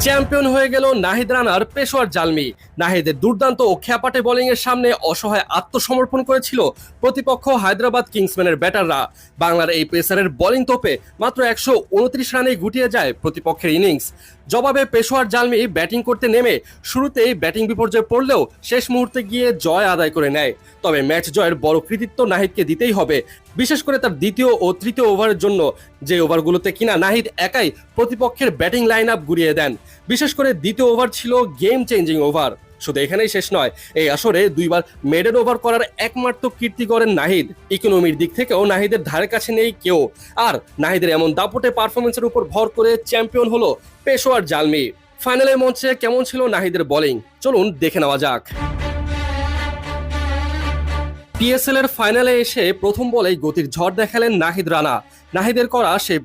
Champion হয়ে গেল নাহিদ রানার পেশোয়ার জালমি। নাহিদের দুর্দান্ত ও খ্যাপাটে বোলিং এর সামনে অসহায় আত্মসমর্পণ করেছিল প্রতিপক্ষ হায়দ্রাবাদ কিংসম্যানের ব্যাটাররা। বাংলার এই পেসারের বোলিং তোপে মাত্র 129 রানেই গুটিয়ে যায় প্রতিপক্ষের ইনিংস। জবাবে পেশোয়ার জালমি ব্যাটিং করতে নেমে শুরুতেই ব্যাটিং বিপর্যয়ে পড়লেও শেষ মুহূর্তে গিয়ে জয় আদায় করে নেয়। তবে ম্যাচ জয়ের বড় কৃতিত্ব নাহিদকে দিতেই হবে, বিশেষ করে তার দ্বিতীয় ও তৃতীয় ওভারের জন্য, যে ওভারগুলোতে কিনা নাহিদ একাই প্রতিপক্ষের ব্যাটিং লাইন আপ গুড়িয়ে দেন। বিশেষ করে দ্বিতীয় ওভার ছিল গেম চেঞ্জিং ওভার। শুধু এখানেই শেষ নয়, এই আসরে দুইবার মেডেন ওভার করার একমাত্র কীর্তি করেন নাহিদ। ইকোনমির দিক থেকেও নাহিদের ধারে কাছে নেই কেউ। আর নাহিদের এমন দাপটে পারফরমেন্সের উপর ভর করে চ্যাম্পিয়ন হলো পেশোয়ার জালমি। ফাইনালের মঞ্চে কেমন ছিল নাহিদের বোলিং, চলুন দেখে নেওয়া যাক। পিএসএল এর ফাইনালে এসে প্রথম বলেই গতির ঝড় দেখালেন নাহিদ রানা। নাহিদের করা সেই